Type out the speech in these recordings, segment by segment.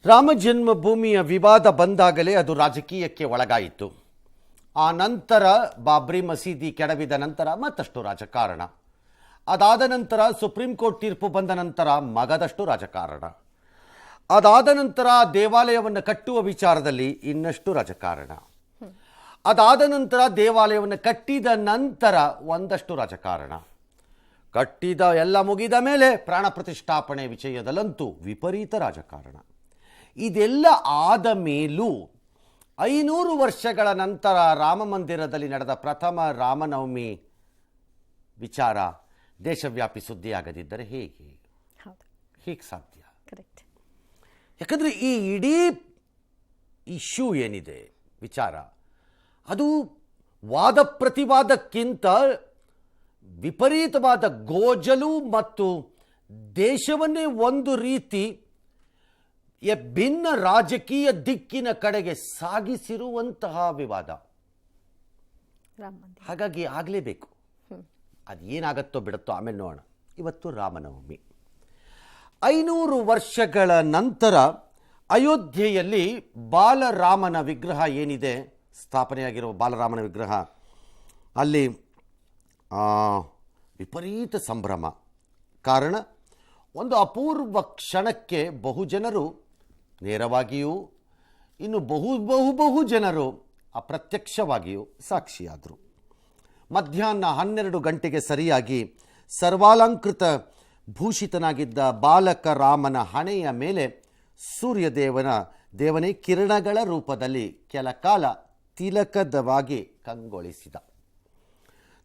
ರಾಮ ಜನ್ಮಭೂಮಿಯ ವಿವಾದ ಬಂದಾಗಲೇ ಅದು ರಾಜಕೀಯಕ್ಕೆ ಒಳಗಾಯಿತು. ಆ ನಂತರ ಬಾಬ್ರಿ ಮಸೀದಿ ಕೆಡವಿದ ನಂತರ ಮತ್ತಷ್ಟು ರಾಜಕಾರಣ. ಅದಾದ ನಂತರ ಸುಪ್ರೀಂ ಕೋರ್ಟ್ ತೀರ್ಪು ಬಂದ ನಂತರ ಮಗದಷ್ಟು ರಾಜಕಾರಣ. ಅದಾದ ನಂತರ ದೇವಾಲಯವನ್ನು ಕಟ್ಟುವ ವಿಚಾರದಲ್ಲಿ ಇನ್ನಷ್ಟು ರಾಜಕಾರಣ. ಅದಾದ ನಂತರ ದೇವಾಲಯವನ್ನು ಕಟ್ಟಿದ ನಂತರ ಒಂದಷ್ಟು ರಾಜಕಾರಣ. ಕಟ್ಟಿದ ಎಲ್ಲ ಮುಗಿದ ಮೇಲೆ ಪ್ರಾಣ ಪ್ರತಿಷ್ಠಾಪನೆ ವಿಷಯದಲ್ಲಂತೂ ವಿಪರೀತ ರಾಜಕಾರಣ. ಇದೆಲ್ಲ ಆದ ಮೇಲೂ 500 ವರ್ಷಗಳ ನಂತರ ರಾಮ ಮಂದಿರದಲ್ಲಿ ನಡೆದ ಪ್ರಥಮ ರಾಮನವಮಿ ವಿಚಾರ ದೇಶವ್ಯಾಪಿ ಸುದ್ದಿಯಾಗದಿದ್ದರೆ ಹೇಗೆ ಸಾಧ್ಯ? ಯಾಕಂದರೆ ಈ ಇಡೀ ಇಶ್ಯೂ ಏನಿದೆ ವಿಚಾರ, ಅದು ವಾದ ಪ್ರತಿವಾದಕ್ಕಿಂತ ವಿಪರೀತವಾದ ಗೋಜಲು ಮತ್ತು ದೇಶವನ್ನೇ ಒಂದು ರೀತಿ ಭಿನ್ನ ರಾಜಕೀಯ ದಿಕ್ಕಿನ ಕಡೆಗೆ ಸಾಗಿಸಿರುವಂತಹ ವಿವಾದ. ಹಾಗಾಗಿ ಆಗಲೇಬೇಕು. ಅದು ಏನಾಗತ್ತೋ ಬಿಡುತ್ತೋ ಆಮೇಲೆ ನೋಡೋಣ. ಇವತ್ತು ರಾಮನವಮಿ. 500 ವರ್ಷಗಳ ನಂತರ ಅಯೋಧ್ಯೆಯಲ್ಲಿ ಬಾಲರಾಮನ ವಿಗ್ರಹ ಏನಿದೆ, ಸ್ಥಾಪನೆಯಾಗಿರುವ ಬಾಲರಾಮನ ವಿಗ್ರಹ, ಅಲ್ಲಿ ವಿಪರೀತ ಸಂಭ್ರಮ. ಕಾರಣ, ಒಂದು ಅಪೂರ್ವ ಕ್ಷಣಕ್ಕೆ ಬಹುಜನರು ನೇರವಾಗಿಯೂ ಇನ್ನು ಬಹು ಜನರು ಅಪ್ರತ್ಯಕ್ಷವಾಗಿಯೂ ಸಾಕ್ಷಿಯಾದರು. ಮಧ್ಯಾಹ್ನ 12 ಗಂಟೆಗೆ ಸರಿಯಾಗಿ ಸರ್ವಾಲಂಕೃತ ಭೂಷಿತನಾಗಿದ್ದ ಬಾಲಕ ರಾಮನ ಹಣೆಯ ಮೇಲೆ ದೇವನೇ ಕಿರಣಗಳ ರೂಪದಲ್ಲಿ ಕೆಲ ಕಾಲ ತಿಲಕದವಾಗಿ ಕಂಗೊಳಿಸಿದ.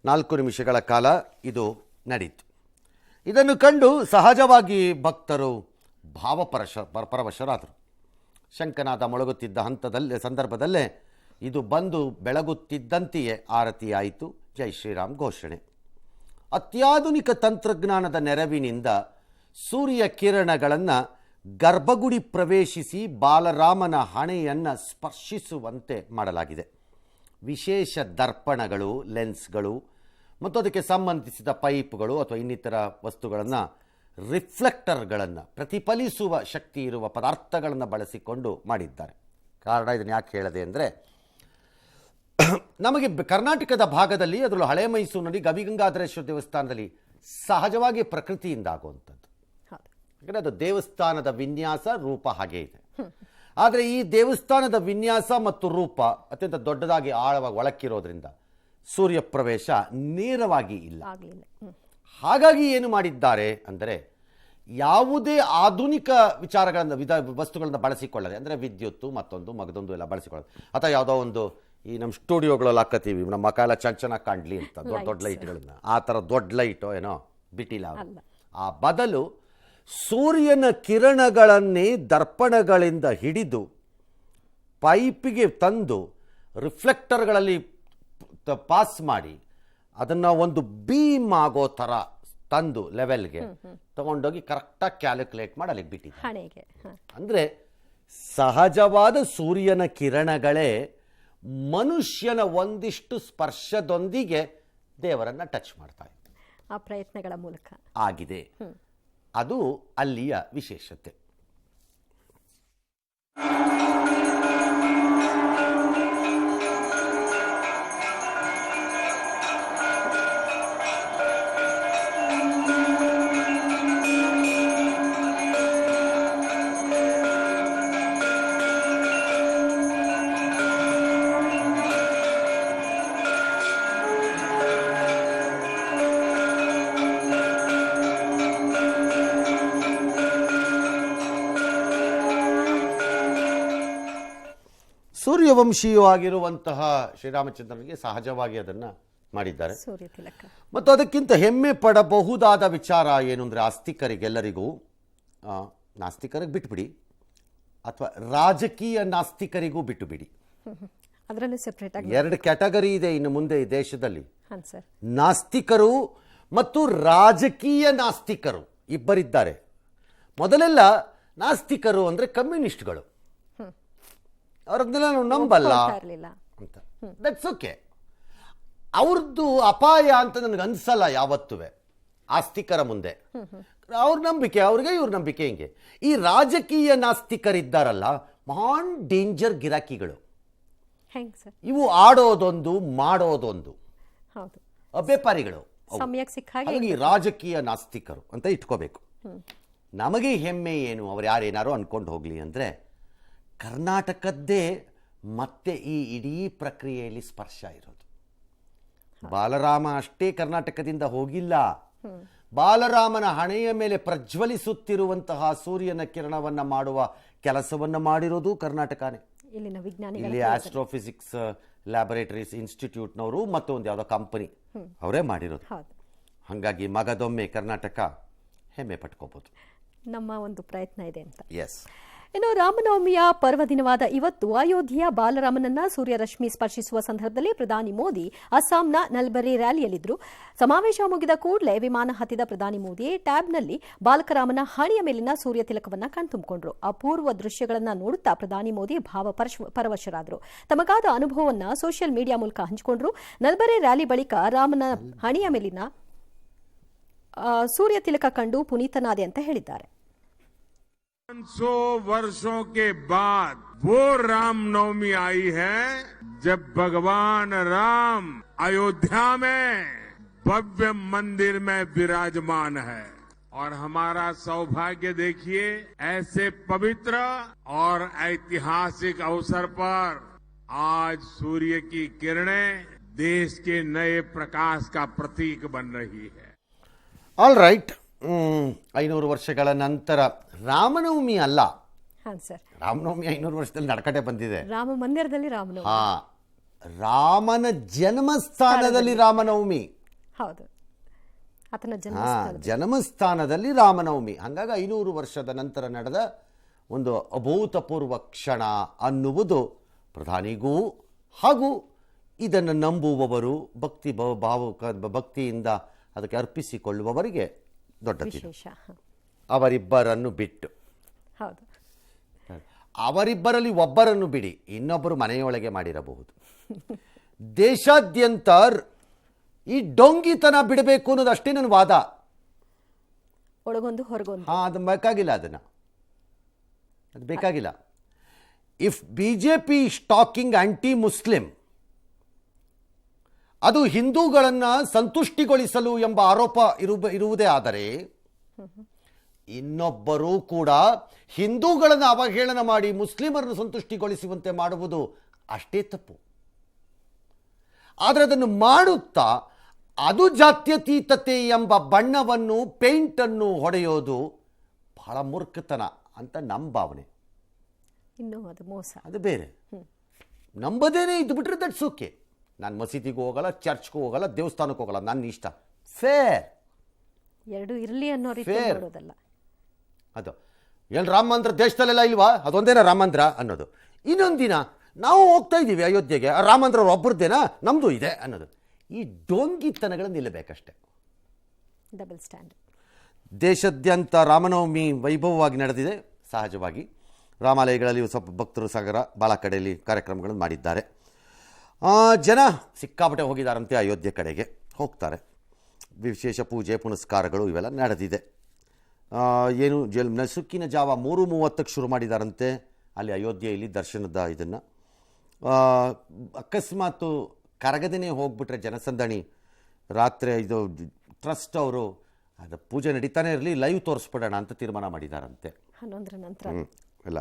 4 ನಿಮಿಷಗಳ ಕಾಲ ಇದು ನಡೀತು. ಇದನ್ನು ಕಂಡು ಸಹಜವಾಗಿ ಭಕ್ತರು ಪರವಶರಾದರು. ಶಂಕನಾದ ಮೊಳಗುತ್ತಿದ್ದ ಸಂದರ್ಭದಲ್ಲೇ ಇದು ಬಂದು ಬೆಳಗುತ್ತಿದ್ದಂತೆಯೇ ಆರತಿಯಾಯಿತು. ಜೈ ಶ್ರೀರಾಮ್ ಘೋಷಣೆ. ಅತ್ಯಾಧುನಿಕ ತಂತ್ರಜ್ಞಾನದ ನೆರವಿನಿಂದ ಸೂರ್ಯ ಕಿರಣಗಳನ್ನು ಗರ್ಭಗುಡಿ ಪ್ರವೇಶಿಸಿ ಬಾಲರಾಮನ ಹಣೆಯನ್ನು ಸ್ಪರ್ಶಿಸುವಂತೆ ಮಾಡಲಾಗಿದೆ. ವಿಶೇಷ ದರ್ಪಣಗಳು, ಲೆನ್ಸ್ಗಳು ಮತ್ತು ಅದಕ್ಕೆ ಸಂಬಂಧಿಸಿದ ಪೈಪ್ಗಳು ಅಥವಾ ಇನ್ನಿತರ ವಸ್ತುಗಳನ್ನು, ರಿಫ್ಲೆಕ್ಟರ್ಗಳನ್ನು, ಪ್ರತಿಫಲಿಸುವ ಶಕ್ತಿ ಇರುವ ಪದಾರ್ಥಗಳನ್ನು ಬಳಸಿಕೊಂಡು ಮಾಡಿದ್ದಾರೆ. ಕಾರಣ ಇದನ್ನು ಯಾಕೆ ಹೇಳಿದೆ ಅಂದರೆ, ನಮಗೆ ಕರ್ನಾಟಕದ ಭಾಗದಲ್ಲಿ, ಅದರಲ್ಲೂ ಹಳೆ ಮೈಸೂರಿನಲ್ಲಿ ಗವಿಗಂಗಾಧರೇಶ್ವರ ದೇವಸ್ಥಾನದಲ್ಲಿ ಸಹಜವಾಗಿ ಪ್ರಕೃತಿಯಿಂದ ಆಗುವಂಥದ್ದು. ಯಾಕಂದರೆ ಅದು ದೇವಸ್ಥಾನದ ವಿನ್ಯಾಸ ರೂಪ ಹಾಗೆ ಇದೆ. ಆದರೆ ಈ ದೇವಸ್ಥಾನದ ವಿನ್ಯಾಸ ಮತ್ತು ರೂಪ ಅತ್ಯಂತ ದೊಡ್ಡದಾಗಿ ಆಳವಾಗಿ ಒಳಕ್ಕಿರೋದ್ರಿಂದ ಸೂರ್ಯ ಪ್ರವೇಶ ನೇರವಾಗಿ ಇಲ್ಲ. ಹಾಗಾಗಿ ಏನು ಮಾಡಿದ್ದಾರೆ ಅಂದರೆ, ಯಾವುದೇ ಆಧುನಿಕ ವಿಚಾರಗಳನ್ನು ವಸ್ತುಗಳನ್ನು ಬಳಸಿಕೊಳ್ಳದೆ, ಅಂದರೆ ವಿದ್ಯುತ್ತು ಮತ್ತೊಂದು ಮಗದೊಂದು ಎಲ್ಲ ಬಳಸಿಕೊಳ್ಳೋದು, ಅಥವಾ ಯಾವುದೋ ಒಂದು ಈ ನಮ್ಮ ಸ್ಟುಡಿಯೋಗಳಲ್ಲಿ ಹಾಕತ್ತೀವಿ ನಮ್ಮ ಕಾಲ ಚೆನ್ನಾಗಿ ಕಾಣಲಿ ಅಂತ ದೊಡ್ಡ ಲೈಟ್ಗಳನ್ನ, ಆ ಥರ ದೊಡ್ಡ ಲೈಟೋ ಏನೋ ಬಿಟ್ಟಿಲ್ಲ. ಆ ಬದಲು ಸೂರ್ಯನ ಕಿರಣಗಳನ್ನೇ ದರ್ಪಣಗಳಿಂದ ಹಿಡಿದು ಪೈಪಿಗೆ ತಂದು ರಿಫ್ಲೆಕ್ಟರ್ಗಳಲ್ಲಿ ಪಾಸ್ ಮಾಡಿ ಅದನ್ನು ಒಂದು ಬೀಮ್ ಆಗೋ ಥರ ತಂದು ಲೆವೆಲ್ಗೆ ತಗೊಂಡೋಗಿ ಕರೆಕ್ಟಾಗಿ ಕ್ಯಾಲ್ಕುಲೇಟ್ ಮಾಡಿ ಅಲ್ಲಿಗೆ ಬಿಟ್ಟಿದೆ. ಅಂದರೆ ಸಹಜವಾದ ಸೂರ್ಯನ ಕಿರಣಗಳೇ ಮನುಷ್ಯನ ಒಂದಿಷ್ಟು ಸ್ಪರ್ಶದೊಂದಿಗೆ ದೇವರನ್ನ ಟಚ್ ಮಾಡ್ತಾ ಇದೆ. ಆ ಪ್ರಯತ್ನಗಳ ಮೂಲಕ ಆಗಿದೆ. ಅದು ಅಲ್ಲಿಯ ವಿಶೇಷತೆ. ಸೂರ್ಯವಂಶೀಯೂ ಆಗಿರುವಂತಹ ಶ್ರೀರಾಮಚಂದ್ರನಿಗೆ ಸಹಜವಾಗಿ ಅದನ್ನು ಮಾಡಿದ್ದಾರೆ. ಮತ್ತು ಅದಕ್ಕಿಂತ ಹೆಮ್ಮೆ ಪಡಬಹುದಾದ ವಿಚಾರ ಏನು ಅಂದರೆ, ಆಸ್ತಿಕರಿಗೆಲ್ಲರಿಗೂ, ನಾಸ್ತಿಕರಿಗೆ ಬಿಟ್ಟುಬಿಡಿ ಅಥವಾ ರಾಜಕೀಯ ನಾಸ್ತಿಕರಿಗೂ ಬಿಟ್ಟುಬಿಡಿ, ಅದರಲ್ಲೂ ಸೆಪರೇಟ್ ಆಗಿ 2 ಕ್ಯಾಟಗರಿ ಇದೆ ಇನ್ನು ಮುಂದೆ ಈ ದೇಶದಲ್ಲಿ. ನಾಸ್ತಿಕರು ಮತ್ತು ರಾಜಕೀಯ ನಾಸ್ತಿಕರು ಇಬ್ಬರಿದ್ದಾರೆ. ಮೊದಲೆಲ್ಲ ನಾಸ್ತಿಕರು ಅಂದರೆ ಕಮ್ಯುನಿಸ್ಟ್ಗಳು, ಅವ್ರದ್ದೆಲ್ಲ ನಾವು ನಂಬಲ್ಲ ಅಂತ. That's okay. ಅವ್ರದ್ದು ಅಪಾಯ ಅಂತ ನನಗೆ ಅನ್ಸಲ್ಲ ಯಾವತ್ತೂ ಆಸ್ತಿಕರ ಮುಂದೆ. ಅವ್ರ ನಂಬಿಕೆ ಅವ್ರಿಗೆ, ಇವ್ರ ನಂಬಿಕೆ ಹಿಂಗೆ. ಈ ರಾಜಕೀಯ ನಾಸ್ತಿಕರಿದ್ದಾರಲ್ಲ, ಮಹಾನ್ ಡೇಂಜರ್ ಗಿರಾಕಿಗಳು. ಹೆಂಗ್ ಸರ್? ಇವು ಆಡೋದೊಂದು ಮಾಡೋದೊಂದು ಹೌದು, ವ್ಯಾಪಾರಿಗಳು. ಸಮಯಕ್ಕೆ ಸಿಕ್ಕ ಹಾಗೆ ಹಾಗಾಗಿ ರಾಜಕೀಯ ನಾಸ್ತಿಕರು ಅಂತ ಇಟ್ಕೋಬೇಕು. ನಮಗೆ ಹೆಮ್ಮೆ ಏನು, ಅವ್ರು ಯಾರೇನಾರು ಅನ್ಕೊಂಡು ಹೋಗ್ಲಿ ಅಂದರೆ, ಕರ್ನಾಟಕದ್ದೇ ಮತ್ತೆ ಈ ಇಡೀ ಪ್ರಕ್ರಿಯೆಯಲ್ಲಿ ಸ್ಪರ್ಶ ಇರೋದು. ಬಾಲರಾಮ ಅಷ್ಟೇ ಕರ್ನಾಟಕದಿಂದ ಹೋಗಿಲ್ಲ. ಬಾಲರಾಮನ ಹಣೆಯ ಮೇಲೆ ಪ್ರಜ್ವಲಿಸುತ್ತಿರುವಂತಹ ಸೂರ್ಯನ ಕಿರಣವನ್ನ ಮಾಡುವ ಕೆಲಸವನ್ನ ಮಾಡಿರೋದು ಕರ್ನಾಟಕನೇ. ಇಲ್ಲಿನ ವಿಜ್ಞಾನಿಗಳು, ಇಲ್ಲಿ ಆಸ್ಟ್ರೋಫಿಸಿಕ್ಸ್ ಲ್ಯಾಬೊರೇಟರೀಸ್ ಇನ್ಸ್ಟಿಟ್ಯೂಟ್ನವರು ಮತ್ತು ಒಂದು ಯಾವುದೋ ಕಂಪನಿ ಅವರೇ ಮಾಡಿರೋದು. ಹಾಗಾಗಿ ಮಗದೊಮ್ಮೆ ಕರ್ನಾಟಕ ಹೆಮ್ಮೆ ಪಟ್ಕೋಬಹುದು. ನಮ್ಮ ಒಂದು ಪ್ರಯತ್ನ ಇದೆ ಅಂತ. ಎಸ್. ಇನ್ನು ರಾಮನವಮಿಯ ಪರ್ವದಿನವಾದ ಇವತ್ತು ಅಯೋಧ್ಯೆಯ ಬಾಲರಾಮನನ್ನ ಸೂರ್ಯರಶ್ಮಿ ಸ್ಪರ್ಶಿಸುವ ಸಂದರ್ಭದಲ್ಲಿ ಪ್ರಧಾನಿ ಮೋದಿ ಅಸ್ಸಾಂನ ನಲ್ಬರಿ ರ್ಯಾಲಿಯಲ್ಲಿದ್ದರು. ಸಮಾವೇಶ ಮುಗಿದ ಕೂಡಲೇ ವಿಮಾನ ಹತ್ತಿದ ಪ್ರಧಾನಿ ಮೋದಿ ಟ್ಯಾಬ್ನಲ್ಲಿ ಬಾಲಕರಾಮನ ಹಣೆಯ ಮೇಲಿನ ಸೂರ್ಯ ತಿಲಕವನ್ನ ಕಣ್ತುಂಬಿಕೊಂಡ್ರು. ಅಪೂರ್ವ ದೃಶ್ಯಗಳನ್ನ ನೋಡುತ್ತಾ ಪ್ರಧಾನಿ ಮೋದಿ ಪರವಶರಾದರು. ತಮಗಾದ ಅನುಭವವನ್ನ ಸೋಷಿಯಲ್ ಮೀಡಿಯಾ ಮೂಲಕ ಹಂಚಿಕೊಂಡ್ರು. ನಲ್ಬರಿ ರ್ಯಾಲಿ ಬಳಿಕ ರಾಮನ ಹಣೆಯ ಮೇಲಿನ ಸೂರ್ಯ ತಿಲಕ ಕಂಡು ಪುನೀತನಾದೆ ಅಂತ ಹೇಳಿದ್ದಾರೆ. 500 वर्षों के बाद वो रामनवमी आई है जब भगवान राम अयोध्या में भव्य मंदिर में विराजमान है। और हमारा सौभाग्य देखिए, ऐसे पवित्र और ऐतिहासिक अवसर पर आज सूर्य की किरणें देश के नए प्रकाश का प्रतीक बन रही है. All right. 500 ವರ್ಷಗಳ ನಂತರ ರಾಮನವಮಿ ಅಲ್ಲ. ಸರ್, ರಾಮನವಮಿ 500 ವರ್ಷದಲ್ಲಿ ನಡ್ಕಟೆ ಬಂದಿದೆ. ರಾಮ ಮಂದಿರದಲ್ಲಿ ರಾಮನವಮಿ. ರಾಮನ ಜನ್ಮಸ್ಥಾನದಲ್ಲಿ ರಾಮನವಮಿ. ಹೌದು, ಆತನ ಜನ್ಮಸ್ಥಾನದಲ್ಲಿ ರಾಮನವಮಿ. ಹಾಗಾಗಿ 500 ವರ್ಷದ ನಂತರ ನಡೆದ ಒಂದು ಅಭೂತಪೂರ್ವ ಕ್ಷಣ ಅನ್ನುವುದು ಪ್ರಧಾನಿಗೂ ಹಾಗೂ ಇದನ್ನು ನಂಬುವವರು ಭಕ್ತಿಯಿಂದ ಅದಕ್ಕೆ ಅರ್ಪಿಸಿಕೊಳ್ಳುವವರಿಗೆ ದೊಡ್ಡ ವಿಶೇಷ. ಅವರಿಬ್ಬರನ್ನು ಬಿಟ್ಟು, ಹೌದು, ಅವರಿಬ್ಬರಲ್ಲಿ ಒಬ್ಬರನ್ನು ಬಿಡಿ, ಇನ್ನೊಬ್ಬರು ಮನೆಯೊಳಗೆ ಮಾಡಿರಬಹುದು. ದೇಶಾದ್ಯಂತ ಈ ಡೊಂಗಿತನ ಬಿಡಬೇಕು ಅನ್ನೋದು ಅಷ್ಟೇ ನನ್ನ ವಾದ. ಒಳಗೊಂದು ಹೊರಗೊಂದು. ಅದು ಬೇಕಾಗಿಲ್ಲ, ಅದು ಬೇಕಾಗಿಲ್ಲ. If BJP is talking anti Muslim, ಅದು ಹಿಂದೂಗಳನ್ನು ಸಂತುಷ್ಟಿಗೊಳಿಸಲು ಎಂಬ ಆರೋಪ ಇರುವುದೇ ಆದರೆ, ಇನ್ನೊಬ್ಬರೂ ಕೂಡ ಹಿಂದೂಗಳನ್ನು ಅವಹೇಳನ ಮಾಡಿ ಮುಸ್ಲಿಮರನ್ನು ಸಂತುಷ್ಟಿಗೊಳಿಸುವಂತೆ ಮಾಡುವುದು ಅಷ್ಟೇ ತಪ್ಪು. ಆದರೆ ಅದನ್ನು ಮಾಡುತ್ತಾ ಅದು ಜಾತ್ಯತೀತತೆ ಎಂಬ ಬಣ್ಣವನ್ನು, ಪೇಂಟನ್ನು ಹೊಡೆಯೋದು ಬಹಳ ಮೂರ್ಖತನ ಅಂತ ನಮ್ಮ ಭಾವನೆ. ಇನ್ನು ಅದು ಮೋಸ, ಅದು ಬೇರೆ. ನಂಬದೇನೆ ಇದ್ದು ಬಿಟ್ರೆ ದಟ್ಸ್ ಓಕೆ. ನಾನು ಮಸೀದಿಗೂ ಹೋಗಲ್ಲ, ಚರ್ಚ್ಗೂ ಹೋಗಲ್ಲ, ದೇವಸ್ಥಾನಕ್ಕೆ ಹೋಗಲ್ಲ, ನನ್ನ ಇಷ್ಟ. ಫೇರ್. ಎರಡು ಇರಲಿ ಅನ್ನೋ ರೀತಿ ನೋಡೋದಲ್ಲ. ಅದು ಏನು ರಾಮ ಮಂದಿರ ದೇಶದಲ್ಲೆಲ್ಲ ಇಲ್ವಾ, ಅದೊಂದೇನ ರಾಮ ಮಂದಿರ ಅನ್ನೋದು. ಇನ್ನೊಂದಿನ ನಾವು ಹೋಗ್ತಾ ಇದ್ದೀವಿ ಅಯೋಧ್ಯೆಗೆ, ಆ ರಾಮ ಮಂದಿರ ಒಬ್ಬರದ್ದೇನಾ, ನಮ್ಮದು ಇದೆ ಅನ್ನೋದು. ಈ ಡೋಂಗಿತನಗಳನ್ನು ನಿಲ್ಲಬೇಕಷ್ಟೆ. Double standard. ದೇಶಾದ್ಯಂತ ರಾಮನವಮಿ ವೈಭವವಾಗಿ ನಡೆದಿದೆ. ಸಹಜವಾಗಿ ರಾಮಾಲಯಗಳಲ್ಲಿ ಸ್ವಲ್ಪ ಭಕ್ತರು ಸಾಗರ ಭಾಳ ಕಡೆಯಲ್ಲಿ ಕಾರ್ಯಕ್ರಮಗಳನ್ನು ಮಾಡಿದ್ದಾರೆ. ಜನ ಸಿಕ್ಕಾಪಟ್ಟೆ ಹೋಗಿದ್ದಾರಂತೆ, ಅಯೋಧ್ಯೆ ಕಡೆಗೆ ಹೋಗ್ತಾರೆ. ವಿಶೇಷ ಪೂಜೆ ಪುನಸ್ಕಾರಗಳು ಇವೆಲ್ಲ ನಡೆದಿದೆ. ಏನು ನಸುಕಿನ ಜಾವ 3:30ಕ್ಕೆ ಶುರು ಮಾಡಿದಾರಂತೆ ಅಲ್ಲಿ ಅಯೋಧ್ಯೆಯಲ್ಲಿ ದರ್ಶನದ ಇದನ್ನು. ಅಕಸ್ಮಾತ್ ಕರಗದೇನೆ ಹೋಗ್ಬಿಟ್ರೆ ಜನಸಂದಣಿ, ರಾತ್ರಿ ಇದು ಟ್ರಸ್ಟ್ ಅವರು ಅದು ಪೂಜೆ ನಡೀತಾನೆ ಇರಲಿ, ಲೈವ್ ತೋರಿಸ್ಬಿಡೋಣ ಅಂತ ತೀರ್ಮಾನ ಮಾಡಿದಾರಂತೆ 11ರ ನಂತರ ಎಲ್ಲ.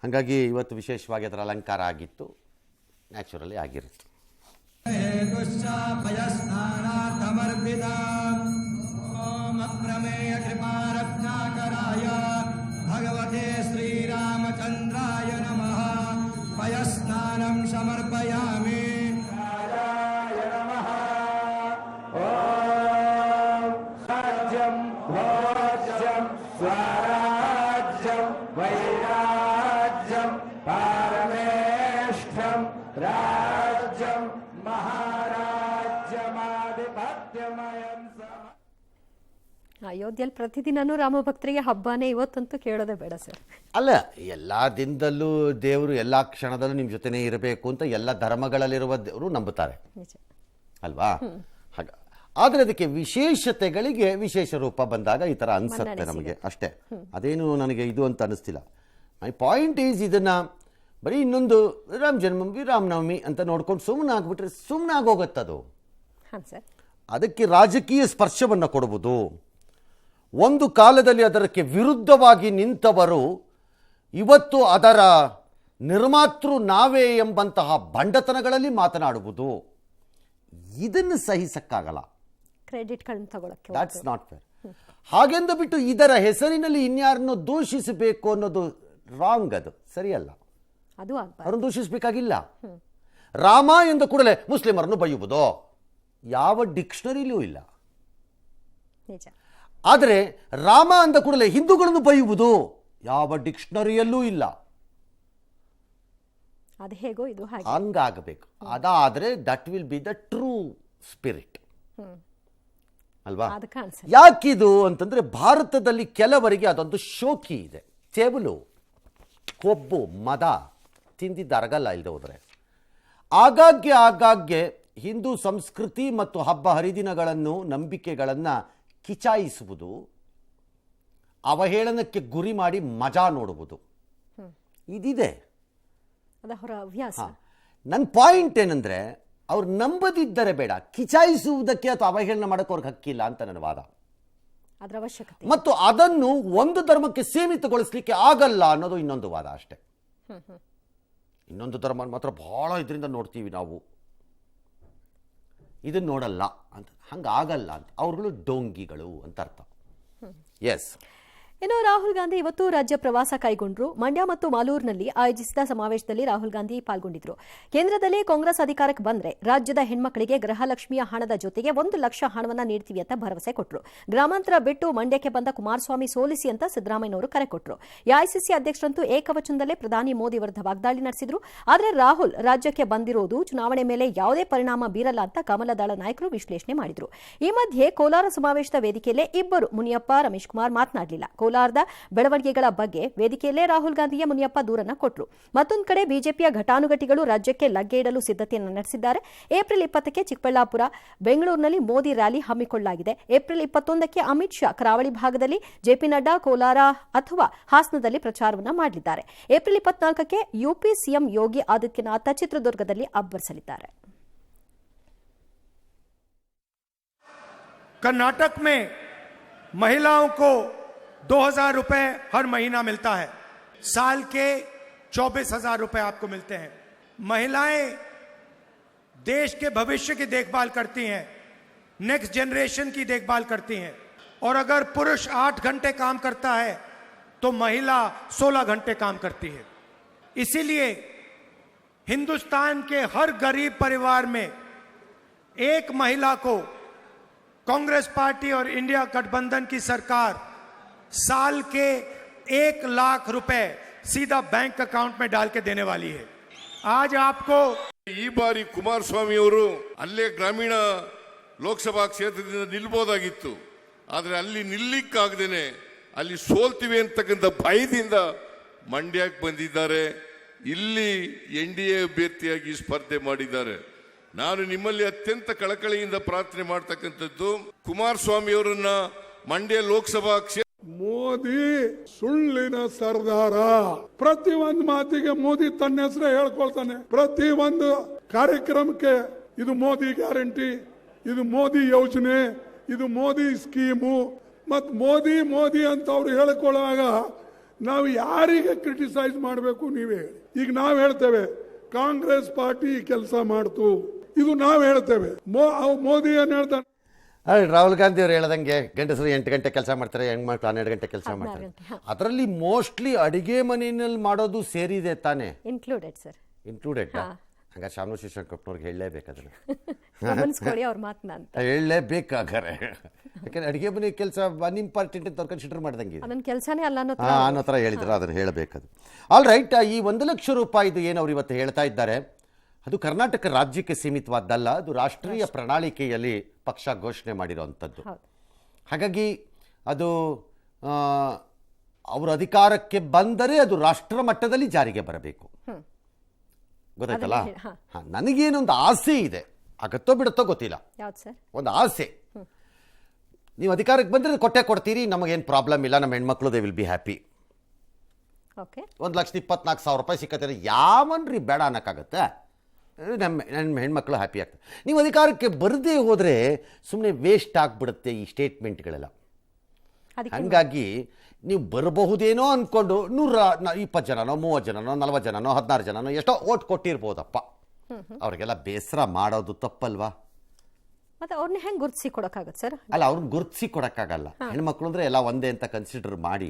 ಹಾಗಾಗಿ ಇವತ್ತು ವಿಶೇಷವಾಗಿ ಅದರ ಅಲಂಕಾರ ಆಗಿತ್ತು, ನ್ಯಾಚುರಲಿ ಆಗಿರುತ್ತೆ. ಭಗವತೆ ಶ್ರೀರಾಮಚಂದ್ರಾಯ ನಮಃ. ಪಯಸ್ನಾನಂ ಸಮರ್ಪಯಾಮಿ. ರಾಜ್ಯಂ ಭೋಜ್ಯಂ ಸ್ವರಾಜ್ಯಂ ವೈರಾಜ್ಯಂ ಪಾರಮೇಷ್ಠಂ ರಾಜ್ಯಂ ಮಹಾರಾಜ್ಯಮಾಧಿಪತ್ಯಮಯಂ. ಅಯೋಧ್ಯೆಯಲ್ಲಿ ಪ್ರತಿದಿನನೂ ರಾಮ ಭಕ್ತರಿಗೆ ಹಬ್ಬನೇ, ಇವತ್ತಂತೂ ಕೇಳೋದೇ ಬೇಡ ಸರ್. ಅಲ್ಲ, ಎಲ್ಲ ದಿನದಲ್ಲೂ ದೇವರು ಎಲ್ಲ ಕ್ಷಣದಲ್ಲೂ ನಿಮ್ಮ ಜೊತೆನೇ ಇರಬೇಕು ಅಂತ ಎಲ್ಲ ಧರ್ಮಗಳಲ್ಲಿರುವ ದೇವರು ನಂಬುತ್ತಾರೆ ನಿಜ ಅಲ್ವಾ. ಆದರೆ ಅದಕ್ಕೆ ವಿಶೇಷತೆಗಳಿಗೆ ವಿಶೇಷ ರೂಪ ಬಂದಾಗ ಈ ಥರ ಅನಿಸುತ್ತೆ ಮನ್ನಣೆ ನಮಗೆ ಅಷ್ಟೇ. ಅದೇನು ನನಗೆ ಇದು ಅಂತ ಅನ್ನಿಸ್ತಿಲ್ಲ. ಮೈ ಪಾಯಿಂಟ್ ಈಸ್ ಇದನ್ನು ಬರೀ ಇನ್ನೊಂದು ರಾಮನವಮಿ ಅಂತ ನೋಡ್ಕೊಂಡು ಸುಮ್ಮನೆ ಆಗಿಬಿಟ್ರೆ ಸುಮ್ಮನೆ ಆಗೋಗತ್ತದು. ಹಾಂ ಸರ್. ಅದಕ್ಕೆ ರಾಜಕೀಯ ಸ್ಪರ್ಶವನ್ನು ಕೊಡುವುದು. ಒಂದು ಕಾಲದಲ್ಲಿ ಅದಕ್ಕೆ ವಿರುದ್ಧವಾಗಿ ನಿಂತವರು ಇವತ್ತು ಅದರ ನಿರ್ಮಾತೃ ನಾವೇ ಎಂಬಂತಹ ಬಂಡತನಗಳಲ್ಲಿ ಮಾತನಾಡುವುದು, ಇದನ್ನು ಸಹಿಸಕ್ಕಾಗಲ್ಲ. ಕ್ರೆಡಿಟ್ಗಳನ್ನು ತಗೊಳಕ್ಕೆ ದಾಟ್ಸ್ ನಾಟ್ ಫೇರ್. ಹಾಗೆಂದು ಬಿಟ್ಟು ಇದರ ಹೆಸರಿನಲ್ಲಿ ಇನ್ಯಾರನ್ನು ದೂಷಿಸಬೇಕು ಅನ್ನೋದು ರಾಂಗ್, ಅದು ಸರಿಯಲ್ಲ. ಅದು ಆಗ್ಬಾರ್ದು. ಅವರನ್ನು ದೂಷಿಸಬೇಕಾಗಿಲ್ಲ. ರಾಮ ಎಂದ ಕೂಡಲೇ ಮುಸ್ಲಿಮರನ್ನು ಬೈಯುವುದು ಯಾವ ಡಿಕ್ಷನರಿಲೂ ಇಲ್ಲ. ನಿಜ. ಆದರೆ ರಾಮ ಅಂದ ಕೂಡಲೇ ಹಿಂದೂಗಳನ್ನು ಬೈಯುವುದು ಯಾವ ಡಿಕ್ಷನರಿಯಲ್ಲೂ ಇಲ್ಲ. ಅದು ಹೇಗೋ ಇದು ಹಾಗೆ ಹಂಗಾಗಬೇಕು. ಅದಾದರೆ that will be the true spirit ಅಲ್ವಾ? ಅದು ಕಾಣಿಸುತ್ತೆ. ಯಾಕಿದು ಅಂತಂದ್ರೆ ಭಾರತದಲ್ಲಿ ಕೆಲವರಿಗೆ ಅದೊಂದು ಶೋಕಿ ಇದೆ. ತೆವಲು, ಕೊಬ್ಬು, ಮದ ತಿಂದಿದ್ದು ಅರಗಲ್ಲ ಇಲ್ಲದೆ ಹೋದರೆ ಆಗಾಗ್ಗೆ ಹಿಂದೂ ಸಂಸ್ಕೃತಿ ಮತ್ತು ಹಬ್ಬ ಹರಿದಿನಗಳನ್ನು, ನಂಬಿಕೆಗಳನ್ನು ಕಿಚಾಯಿಸುವುದು, ಅವಹೇಳನಕ್ಕೆ ಗುರಿ ಮಾಡಿ ಮಜಾ ನೋಡುವುದು ಇದಿದೆ. ಅದರ ಹವ್ಯಾಸ. ನನ್ನ ಪಾಯಿಂಟ್ ಏನಂದ್ರೆ ಅವ್ರು ನಂಬದಿದ್ದರೆ ಬೇಡ, ಕಿಚಾಯಿಸುವುದಕ್ಕೆ ಅಥವಾ ಅವಹೇಳನ ಮಾಡೋಕೆ ಅವ್ರಿಗೆ ಹಕ್ಕಿಲ್ಲ ಅಂತ ನನ್ನ ವಾದ. ಅದರ ಅವಶ್ಯಕತೆ ಮತ್ತು ಅದನ್ನು ಒಂದು ಧರ್ಮಕ್ಕೆ ಸೀಮಿತಗೊಳಿಸಲಿಕ್ಕೆ ಆಗಲ್ಲ ಅನ್ನೋದು ಇನ್ನೊಂದು ವಾದ ಅಷ್ಟೇ. ಇನ್ನೊಂದು ಧರ್ಮ ಮಾತ್ರ ಬಹಳ ಇದರಿಂದ ನೋಡ್ತೀವಿ ನಾವು, ಇದನ್ನು ನೋಡಲ್ಲ ಅಂತ. ಹಂಗಾಗಲ್ಲ ಅಂತ. ಅವ್ರುಗಳು ಡೋಂಗಿಗಳು ಅಂತ ಅರ್ಥ. ಎಸ್. ಇನ್ನು ರಾಹುಲ್ ಗಾಂಧಿ ಇವತ್ತು ರಾಜ್ಯ ಪ್ರವಾಸ ಕೈಗೊಂಡ್ರು. ಮಂಡ್ಯ ಮತ್ತು ಮಾಲೂರಿನಲ್ಲಿ ಆಯೋಜಿಸಿದ ಸಮಾವೇಶದಲ್ಲಿ ರಾಹುಲ್ ಗಾಂಧಿ ಪಾಲ್ಗೊಂಡಿದ್ರು. ಕೇಂದ್ರದಲ್ಲಿ ಕಾಂಗ್ರೆಸ್ ಅಧಿಕಾರಕ್ಕೆ ಬಂದ್ರೆ ರಾಜ್ಯದ ಹೆಣ್ಮಕ್ಕಳಿಗೆ ಗೃಹಲಕ್ಷ್ಮಿಯ ಹಣದ ಜೊತೆಗೆ 1 ಲಕ್ಷ ಹಣವನ್ನ ನೀಡ್ತೀವಿ ಅಂತ ಭರವಸೆ ಕೊಟ್ಟರು. ಗ್ರಾಮಾಂತರ ಬಿಟ್ಟು ಮಂಡ್ಯಕ್ಕೆ ಬಂದ ಕುಮಾರಸ್ವಾಮಿ ಸೋಲಿಸಿ ಅಂತ ಸಿದ್ದರಾಮಯ್ಯನವರು ಕರೆ ಕೊಟ್ಟರು. ಎಐಸಿಸಿ ಅಧ್ಯಕ್ಷರಂತೂ ಏಕವಚನದಲ್ಲೇ ಪ್ರಧಾನಿ ಮೋದಿ ವಿರುದ್ಧ ವಾಗ್ದಾಳಿ ನಡೆಸಿದ್ರು. ಆದರೆ ರಾಹುಲ್ ರಾಜ್ಯಕ್ಕೆ ಬಂದಿರೋದು ಚುನಾವಣೆ ಮೇಲೆ ಯಾವುದೇ ಪರಿಣಾಮ ಬೀರಲ್ಲ ಅಂತ ಕಮಲದಳ ನಾಯಕರು ವಿಶ್ಲೇಷಣೆ ಮಾಡಿದ್ರು. ಈ ಮಧ್ಯೆ ಕೋಲಾರ ಸಮಾವೇಶದ ವೇದಿಕೆಯಲ್ಲೇ ಇಬ್ಬರು ಮುನಿಯಪ್ಪ, ರಮೇಶ್ ಕುಮಾರ್ ಮಾತನಾಡಲಿಲ್ಲ. ಕೋಲಾರದ ಬೆಳವಣಿಗೆಗಳ ಬಗ್ಗೆ ವೇದಿಕೆಯಲ್ಲೇ ರಾಹುಲ್ ಗಾಂಧಿಗೆ ಮುನಿಯಪ್ಪ ದೂರನ್ನ ಕೊಟ್ಟರು. ಮತ್ತೊಂದು ಕಡೆ ಬಿಜೆಪಿಯ ಘಟಾನುಘಟಿಗಳು ರಾಜ್ಯಕ್ಕೆ ಲಗ್ಗೆ ಇಡಲು ಸಿದ್ಧತೆಯನ್ನು ನಡೆಸಿದ್ದಾರೆ. ಏಪ್ರಿಲ್ 20ಕ್ಕೆ ಚಿಕ್ಕಬಳ್ಳಾಪುರ, ಬೆಂಗಳೂರಿನಲ್ಲಿ ಮೋದಿ ರ್ಯಾಲಿ ಹಮ್ಮಿಕೊಳ್ಳಲಾಗಿದೆ. ಏಪ್ರಿಲ್ 21ಕ್ಕೆ ಅಮಿತ್ ಶಾ ಕರಾವಳಿ ಭಾಗದಲ್ಲಿ, ಜೆಪಿ ನಡ್ಡಾ ಕೋಲಾರ ಅಥವಾ ಹಾಸನದಲ್ಲಿ ಪ್ರಚಾರವನ್ನ ಮಾಡಲಿದ್ದಾರೆ. ಏಪ್ರಿಲ್ 24ಕ್ಕೆ ಯುಪಿ ಸಿಎಂ ಯೋಗಿ ಆದಿತ್ಯನಾಥ್ ಚಿತ್ರದುರ್ಗದಲ್ಲಿ ಅಬ್ಬರಿಸಲಿದ್ದಾರೆ. कर्नाटक में महिलाओं को 2000 रुपए हर महीना मिलता है. साल के 24,000 रुपए आपको मिलते हैं. महिलाएं देश के भविष्य की देखभाल करती हैं, नेक्स्ट जनरेशन की देखभाल करती हैं. और अगर पुरुष 8 घंटे काम करता है तो महिला 16 घंटे काम करती है. इसीलिए हिंदुस्तान के हर गरीब परिवार में एक महिला को कांग्रेस पार्टी और इंडिया गठबंधन की सरकार साल के 1 लाख रुपए सीधा बैंक अकाउंट में डाल के देने वाली है. आज आपको ಈ ಬಾರಿ ಕುಮಾರಸ್ವಾಮಿ ಅವರು ಅಲ್ಲೇ ಗ್ರಾಮೀಣ ಲೋಕಸಭಾ ಕ್ಷೇತ್ರದಿಂದ ನಿಲ್ಬೋದಾಗಿತ್ತು. ಆದರೆ ಅಲ್ಲಿ ನಿಲ್ಲಿಕ್ಕಾಗದೇನೆ ಅಲ್ಲಿ ಸೋಲ್ತೀವಿ ಅಂತಕ್ಕಂಥ ಭಯದಿಂದ ಮಂಡ್ಯಕ್ಕೆ ಬಂದಿದ್ದಾರೆ. ಇಲ್ಲಿ NDA ಅಭ್ಯರ್ಥಿಯಾಗಿ ಸ್ಪರ್ಧೆ ಮಾಡಿದ್ದಾರೆ. ನಾನು ನಿಮ್ಮಲ್ಲಿ ಅತ್ಯಂತ ಕಳಕಳಿಯಿಂದ ಪ್ರಾರ್ಥನೆ ಮಾಡ್ತಕ್ಕಂಥದ್ದು, ಕುಮಾರಸ್ವಾಮಿ ಅವರನ್ನ ಮಂಡ್ಯ ಲೋಕಸಭಾ ಕ್ಷೇತ್ರ. ಮೋದಿ ಸುಳ್ಳಿನ ಸರ್ದಾರ. ಪ್ರತಿ ಒಂದು ಮಾತಿಗೆ ಮೋದಿ ತನ್ನ ಹೆಸರೇ ಹೇಳ್ಕೊಳ್ತಾನೆ. ಪ್ರತಿ ಒಂದು ಕಾರ್ಯಕ್ರಮಕ್ಕೆ ಇದು ಮೋದಿ ಗ್ಯಾರಂಟಿ, ಇದು ಮೋದಿ ಯೋಜನೆ, ಇದು ಮೋದಿ ಸ್ಕೀಮು. ಮತ್ ಮೋದಿ ಮೋದಿ ಅಂತ ಅವ್ರು ಹೇಳ್ಕೊಳ್ಳುವಾಗ ನಾವು ಯಾರಿಗೆ ಕ್ರಿಟಿಸೈಸ್ ಮಾಡಬೇಕು ನೀವೇ ಹೇಳಿ. ಈಗ ನಾವು ಹೇಳ್ತೇವೆ ಕಾಂಗ್ರೆಸ್ ಪಾರ್ಟಿ ಕೆಲಸ ಮಾಡ್ತು, ಇದು ನಾವು ಹೇಳ್ತೇವೆ. ಮೋದಿ ಏನ್ ಹೇಳ್ತಾನೆ? ರಾಹುಲ್ ಗಾಂಧಿ ಅವರು ಹೇಳ್ದಂಗೆ ಗಂಡಸರು 8 ಗಂಟೆ ಕೆಲಸ ಮಾಡ್ತಾರೆ, ಹೆಣ್ಮಕ್ಳು 12 ಗಂಟೆ ಕೆಲಸ ಮಾಡ್ತಾರೆ. ಅದರಲ್ಲಿ ಮೋಸ್ಟ್ಲಿ ಅಡಿಗೆ ಮನೆಯಲ್ಲಿ ಮಾಡೋದು ಸೇರಿದೆ ತಾನೆ? Included sir. ಇನ್ಕ್ಲೂಡೆಡ್. ಹಂಗ ಶಾಮನು ಶಿವಶಂಕರಪ್ಪನವ್ರಿಗೆ ಹೇಳಲೇಬೇಕು, ಅದನ್ನು ಅವ್ರ ಮಾತನ್ನ ಅಂತ ಹೇಳಲೇಬೇಕಾಗಾರೆ. ಯಾಕಂದ್ರೆ ಅಡಿಗೆ ಮನೆ ಕೆಲಸ ಅನ್ಇಂಪಾರ್ಟೆಂಟ್ ಅಂತ ಕನ್ಸಿಡರ್ ಮಾಡ್ದಂಗೆ ಅದೊಂದು ಕೆಲಸನೇ ಅಲ್ಲ ಅನ್ನೋ ಥರ ಹೇಳಿದ್ರೆ ಅದನ್ನು ಹೇಳಬೇಕದು. All right. ಈ 1 ಲಕ್ಷ ರೂಪಾಯಿದು ಏನು ಅವ್ರು ಇವತ್ತು ಹೇಳ್ತಾ ಇದ್ದಾರೆ, ಅದು ಕರ್ನಾಟಕ ರಾಜ್ಯಕ್ಕೆ ಸೀಮಿತವಾದ್ದಲ್ಲ, ಅದು ರಾಷ್ಟ್ರೀಯ ಪ್ರಣಾಳಿಕೆಯಲ್ಲಿ ಪಕ್ಷ ಘೋಷಣೆ ಮಾಡಿರೋವಂಥದ್ದು. ಹಾಗಾಗಿ ಅದು ಅವರು ಅಧಿಕಾರಕ್ಕೆ ಬಂದರೆ ಅದು ರಾಷ್ಟ್ರ ಮಟ್ಟದಲ್ಲಿ ಜಾರಿಗೆ ಬರಬೇಕು. ಗೊತ್ತಾಯ್ತಲ್ಲ? ನನಗೇನೊಂದು ಆಸೆ ಇದೆ, ಆಗತ್ತೋ ಬಿಡುತ್ತೋ ಗೊತ್ತಿಲ್ಲ, ಒಂದು ಆಸೆ. ನೀವು ಅಧಿಕಾರಕ್ಕೆ ಬಂದರೆ ಕೊಟ್ಟೆ ಕೊಡ್ತೀರಿ, ನಮಗೇನು ಪ್ರಾಬ್ಲಮ್ ಇಲ್ಲ, ನಮ್ಮ ಹೆಣ್ಮಕ್ಳು they will be happy. Okay 1,24,000 ರೂಪಾಯಿ ಸಿಕ್ಕತ್ತಾರೆ, ಯಾವನ್ರಿ ಬೇಡ ಅನ್ನೋಕ್ಕಾಗತ್ತೆ? ನಮ್ಮ ಹೆಣ್ಮಕ್ಳು ಹ್ಯಾಪಿ ಆಗ್ತದೆ. ನೀವು ಅಧಿಕಾರಕ್ಕೆ ಬರದೇ ಹೋದರೆ ಸುಮ್ಮನೆ ವೇಸ್ಟ್ ಆಗಿಬಿಡುತ್ತೆ ಈ ಸ್ಟೇಟ್ಮೆಂಟ್ಗಳೆಲ್ಲ. ಹಾಗಾಗಿ ನೀವು ಬರಬಹುದೇನೋ ಅಂದ್ಕೊಂಡು 120 ಜನನೋ 30 ಜನನೋ 40 ಜನನೋ 16 ಜನನೋ ಎಷ್ಟೋ ಓಟ್ ಕೊಟ್ಟಿರ್ಬೋದಪ್ಪ. ಅವ್ರಿಗೆಲ್ಲ ಬೇಸರ ಮಾಡೋದು ತಪ್ಪಲ್ವಾ? ಮತ್ತೆ ಅವ್ರನ್ನ ಹೆಂಗೆ ಗುರುತಿಸಿ ಕೊಡೋಕ್ಕಾಗತ್ತೆ ಸರ್? ಅಲ್ಲ, ಅವ್ರನ್ನ ಗುರುತಿಸಿ ಕೊಡೋಕ್ಕಾಗಲ್ಲ. ಹೆಣ್ಮಕ್ಳು ಅಂದರೆ ಎಲ್ಲ ಒಂದೇ ಅಂತ ಕನ್ಸಿಡರ್ ಮಾಡಿ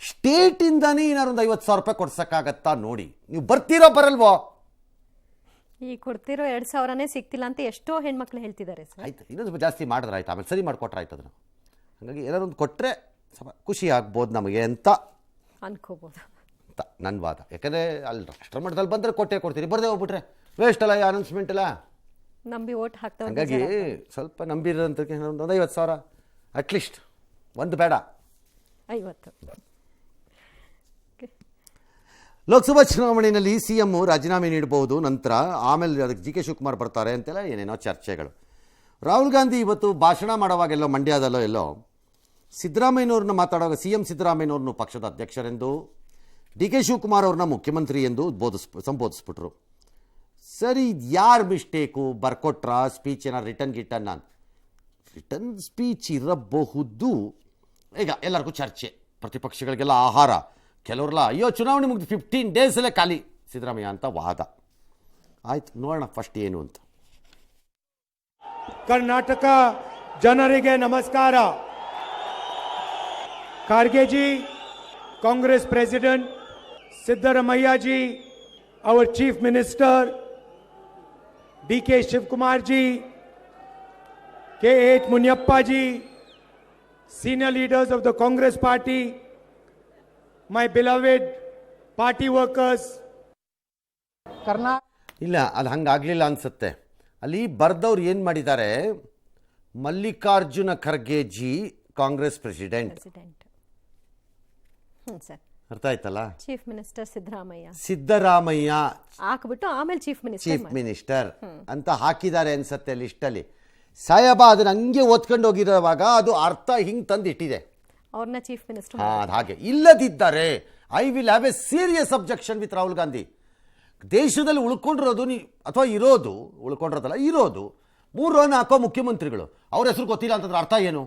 ಸ್ಟೇಟಿಂದಾನೇ ಏನಾರು ಒಂದು 50,000 ರೂಪಾಯಿ ಕೊಡ್ಸೋಕ್ಕಾಗತ್ತಾ ನೋಡಿ. ನೀವು ಬರ್ತೀರೋ ಬರಲ್ವೋ? ಈ ಕೊಡ್ತಿರೋ 2,000ನೇ ಸಿಗ್ತಿಲ್ಲ ಅಂತ ಎಷ್ಟೋ ಹೆಣ್ಮಕ್ಳು ಹೇಳ್ತಿದ್ದಾರೆ ಸರ್. ಆಯ್ತು, ಇನ್ನೊಂದು ಸ್ವಲ್ಪ ಜಾಸ್ತಿ ಮಾಡಿದ್ರೆ ಆಯ್ತು, ಆಮೇಲೆ ಸರಿ ಮಾಡಿಕೊಟ್ರೆ ಆಯ್ತು ಅದನ್ನು. ಹಾಗಾಗಿ ಏನಾದ್ರು ಒಂದು ಕೊಟ್ಟರೆ ಸ್ವಲ್ಪ ಖುಷಿ ಆಗ್ಬೋದು ನಮಗೆ ಅಂತ ಅನ್ಕೋಬೋದು ಅಂತ ನನ್ನ ವಾದ. ಯಾಕಂದರೆ ಅಲ್ಲಿ ರಾಷ್ಟ್ರ ಮಟ್ಟದಲ್ಲಿ ಬಂದರೆ ಕೊಟ್ಟೆ ಕೊಡ್ತೀರಿ, ಬರದೇ ಹೋಗ್ಬಿಟ್ರೆ ವೇಸ್ಟ್ ಅಲ್ಲ, ಅನೌನ್ಸ್ಮೆಂಟ್ ಅಲ್ಲ. ನಂಬಿ ಓಟ್ ಹಾಕ್ತಾ ಹಾಗಾಗಿ ಸ್ವಲ್ಪ ನಂಬಿರೋಂಥಕ್ಕೆ ಒಂದು 50,000 ಅಟ್ಲೀಸ್ಟ್, ಒಂದು ಬೇಡ. 50. ಲೋಕಸಭಾ ಚುನಾವಣೆಯಲ್ಲಿ CM ರಾಜೀನಾಮೆ ನೀಡಬಹುದು, ನಂತರ ಆಮೇಲೆ ಅದಕ್ಕೆ DK ಶಿವಕುಮಾರ್ ಬರ್ತಾರೆ ಅಂತೆಲ್ಲ ಏನೇನೋ ಚರ್ಚೆಗಳು. ರಾಹುಲ್ ಗಾಂಧಿ ಇವತ್ತು ಭಾಷಣ ಮಾಡುವಾಗೆಲ್ಲೋ ಮಂಡ್ಯದಲ್ಲೋ ಎಲ್ಲೋ ಸಿದ್ದರಾಮಯ್ಯನವ್ರನ್ನ ಮಾತಾಡುವಾಗ CM ಸಿದ್ದರಾಮಯ್ಯನವ್ರನ್ನು ಪಕ್ಷದ ಅಧ್ಯಕ್ಷರೆಂದು, DK ಶಿವಕುಮಾರ್ ಅವ್ರನ್ನ ಮುಖ್ಯಮಂತ್ರಿ ಎಂದು ಸಂಬೋಧಿಸ್ಬಿಟ್ರು. ಸರಿ, ಯಾರು ಮಿಸ್ಟೇಕು? ಬರ್ಕೊಟ್ರ ಸ್ಪೀಚ್ ಏನಾರು ರಿಟರ್ನ್ ಸ್ಪೀಚ್ ಇರಬಹುದು. ಈಗ ಎಲ್ಲರಿಗೂ ಚರ್ಚೆ, ಪ್ರತಿಪಕ್ಷಗಳಿಗೆಲ್ಲ ಆಹಾರ, ಕೆಲವರೆಲ್ಲ ಅಯ್ಯೋ ಚುನಾವಣೆ ಮುಗಿದು 15 ಡೇಸಲ್ಲೇ ಖಾಲಿ ಸಿದ್ದರಾಮಯ್ಯ ಅಂತ ವಾದ. ಆಯ್ತು, ನೋಡೋಣ ಫಸ್ಟ್ ಏನು ಅಂತ. ಕರ್ನಾಟಕ ಜನರಿಗೆ ನಮಸ್ಕಾರ. Kharge G, Congress president, Siddaramaiah G, our chief minister, DK Shivkumar ji, K.H. Munyappa ji, senior leaders of the Congress party, my beloved party workers. ಇಲ್ಲ, ಅಲ್ಲಿ ಹಂಗಾಗಲಿಲ್ಲ ಅನಿಸುತ್ತೆ. ಅಲ್ಲಿ ಬರ್ದವ್ರು ಏನು ಮಾಡಿದ್ದಾರೆ, Mallikarjuna Kharge ji Congress president. Sir, ಅರ್ಥ ಆಯ್ತಲ್ಲ? ಚೀಫ್ ಮಿನಿಸ್ಟರ್ ಸಿದ್ದರಾಮಯ್ಯ ಹಾಕ್ಬಿಟ್ಟು ಆಮೇಲೆ ಚೀಫ್ ಮಿನಿಸ್ಟರ್ ಅಂತ ಹಾಕಿದ್ದಾರೆ ಅನ್ಸತ್ತೆ ಲಿಸ್ಟಲ್ಲಿ. ಸಾಹೇಬ ಅದನ್ನ ಹಂಗೆ ಓದ್ಕೊಂಡು ಹೋಗಿರೋವಾಗ ಅದು ಅರ್ಥ ಹಿಂಗೆ ತಂದು ಇಟ್ಟಿದೆ, ಅವ್ರನ್ನ ಚೀಫ್ ಮಿನಿಸ್ಟರ್. ಹಾಗೆ ಇಲ್ಲದಿದ್ದರೆ I will have A serious objection with Rahul Gandhi. ದೇಶದಲ್ಲಿ ಉಳ್ಕೊಂಡಿರೋದು ಅಥವಾ ಉಳ್ಕೊಂಡಿರೋದಲ್ಲ, ಇರೋದು 3 ರನ್ ಹಾಕೋ ಮುಖ್ಯಮಂತ್ರಿಗಳು, ಅವ್ರ ಹೆಸರು ಗೊತ್ತಿಲ್ಲ ಅಂತಂದ್ರೆ ಅರ್ಥ ಏನು?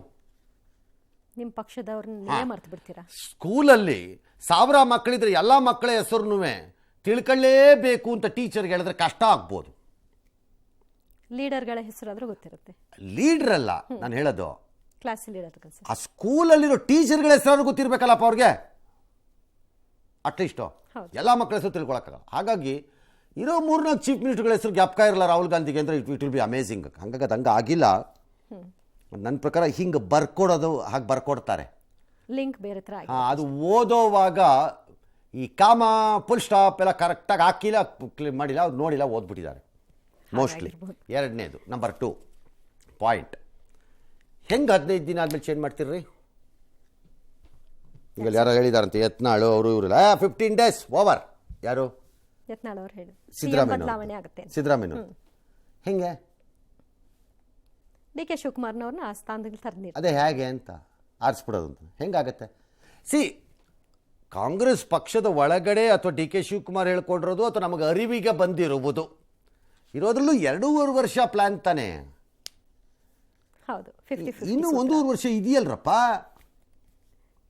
ನಿಮ್ಮ ಪಕ್ಷದವ್ರನ್ನ ಮರ್ತು ಬಿಡ್ತೀರಾ? ಸ್ಕೂಲಲ್ಲಿ 1000 ಮಕ್ಕಳಿದ್ರೆ ಎಲ್ಲ ಮಕ್ಕಳ ಹೆಸರು ತಿಳ್ಕೊಳ್ಳೇಬೇಕು ಅಂತ ಟೀಚರ್ಗೆ ಹೇಳಿದ್ರೆ ಕಷ್ಟ ಆಗ್ಬೋದು. ಲೀಡರ್ಗಳ ಹೆಸರಾದ್ರೂ ಗೊತ್ತಿರುತ್ತೆ. ಲೀಡರ್ ಅಲ್ಲ ನಾನು ಹೇಳೋದು, ಕ್ಲಾಸ್ ಲೀಡರ್. ಆ ಸ್ಕೂಲಲ್ಲಿರೋ ಟೀಚರ್ಗಳ ಹೆಸರು ಗೊತ್ತಿರಬೇಕಲ್ಲಪ್ಪ ಅವ್ರಿಗೆ, ಅಟ್ಲೀಸ್ಟು ಎಲ್ಲ ಮಕ್ಕಳ ಹೆಸರು ತಿಳ್ಕೊಳಕ್ಕಾಗಲ್ಲ. ಹಾಗಾಗಿ ಇರೋ 3-4 ಚೀಫ್ ಮಿನಿಸ್ಟರ್ಗಳ ಹೆಸರು ಜ್ಞಾಪಕ ಇರಲ್ಲ ರಾಹುಲ್ ಗಾಂಧಿಗೆ ಅಂದರೆ ಇಟ್ ವಿಲ್ ಬಿ ಅಮೇಝಿಂಗ್. ಹಂಗಾಗಿ ಅದು ಹಂಗೆ ಆಗಿಲ್ಲ. ನನ್ನ ಪ್ರಕಾರ ಹಿಂಗೆ ಬರ್ಕೊಡೋದು, ಹಾಗೆ ಬರ್ಕೊಡ್ತಾರೆ, ಲಿಂಕ್ ಬೇರೆ ಥರ. ಅದು ಓದೋವಾಗ ಈ ಕಾಮ ಫುಲ್ ಸ್ಟಾಪ್ ಎಲ್ಲ ಕರೆಕ್ಟಾಗಿ ಹಾಕಿಲ್ಲ, ಮಾಡಿಲ್ಲ, ಅವ್ರು ನೋಡಿಲ್ಲ, ಓದ್ಬಿಟ್ಟಿದ್ದಾರೆ ಮೋಸ್ಟ್ಲಿ. ಎರಡನೇದು ನಂಬರ್ 2 ಪಾಯಿಂಟ್, ಹೆಂಗೆ 15 ದಿನ ಆದಮೇಲೆ ಚೇಂಜ್ ಮಾಡ್ತೀರ್ರಿ? ಈಗ ಯಾರೋ ಹೇಳಿದಾರಂತೆ, ಯತ್ನಾಳು ಅವರು ಇವರೆಲ್ಲ 15 ಡೇಸ್ ಓವರ್. ಯಾರು? ಯತ್ನಾಳ್ ಅವ್ರು ಹೇಳಿ ಸಿದ್ದರಾಮಯ್ಯ. ಹೆಂಗೆ DK ಶಿವಕುಮಾರ್ನವ್ರನ್ನ ಆ ಸ್ಥಾನದಲ್ಲಿ ತರ್ನಿ, ಅದೇ ಹೇಗೆ ಅಂತ ಆರಿಸ್ಬಿಡೋದು ಅಂತ ಹೆಂಗಾಗತ್ತೆ? ಕಾಂಗ್ರೆಸ್ ಪಕ್ಷದ ಒಳಗಡೆ ಅಥವಾ DK ಶಿವಕುಮಾರ್ ಹೇಳ್ಕೊಂಡಿರೋದು ಅಥವಾ ನಮಗೆ ಅರಿವಿಗೆ ಬಂದಿರುವುದು ಇರೋದ್ರಲ್ಲೂ 2.5 ವರ್ಷ ಪ್ಲಾನ್ ತಾನೆ. ಹೌದು, ಇನ್ನು 1.5 ವರ್ಷ ಇದೆಯಲ್ರಪ್ಪ,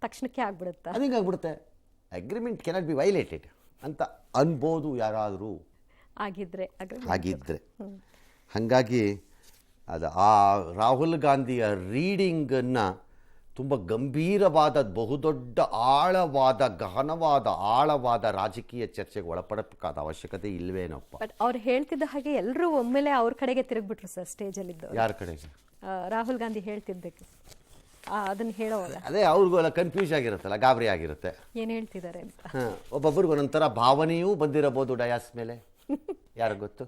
ತಕ್ಷಣಕ್ಕೆ ಆಗ್ಬಿಡುತ್ತೆ. ಅದು ಹಿಂಗಾಗ್ಬಿಡುತ್ತೆ. ಅಗ್ರಿಮೆಂಟ್ ಕೆನಾಟ್ ಬಿ ವೈಲೇಟೆಡ್ ಅಂತ ಅನ್ಬೋದು ಯಾರಾದರೂ ಆಗಿದ್ರೆ. ಹಾಗಾಗಿ ಅದು ಆ ರಾಹುಲ್ ಗಾಂಧಿಯ ರೀಡಿಂಗನ್ನು ತುಂಬ ಗಂಭೀರವಾದ, ಬಹುದೊಡ್ಡ ಆಳವಾದ, ಗಹನವಾದ, ಆಳವಾದ ರಾಜಕೀಯ ಚರ್ಚೆಗೆ ಒಳಪಡಬೇಕಾದ ಅವಶ್ಯಕತೆ ಇಲ್ವೇನಪ್ಪ. ಬಟ್ ಅವ್ರು ಹೇಳ್ತಿದ್ದ ಹಾಗೆ ಎಲ್ಲರೂ ಒಮ್ಮೆಲೆ ಅವ್ರ ಕಡೆಗೆ ತಿರುಗ್ಬಿಟ್ರು ಸರ್ ಸ್ಟೇಜಲ್ಲಿದ್ದು. ಯಾರ ಕಡೆಗೆ? ರಾಹುಲ್ ಗಾಂಧಿ ಹೇಳ್ತಿದ್ದಕ್ಕೆ ಅದನ್ನ ಹೇಳೋಲ್ಲ. ಅದೇ ಅವ್ರಿಗೆಲ್ಲ ಕನ್ಫ್ಯೂಸ್ ಆಗಿರುತ್ತಲ್ಲ, ಗಾಬರಿ ಆಗಿರುತ್ತೆ, ಏನು ಹೇಳ್ತಿದ್ದಾರೆ ಅಂತ. ಒಬ್ಬೊಬ್ಬರಿಗೂ ಒಂದೊಂಥರ ಭಾವನೆಯೂ ಬಂದಿರಬಹುದು ಡಯಾಸ್ ಮೇಲೆ, ಯಾರಿಗೆ ಗೊತ್ತು.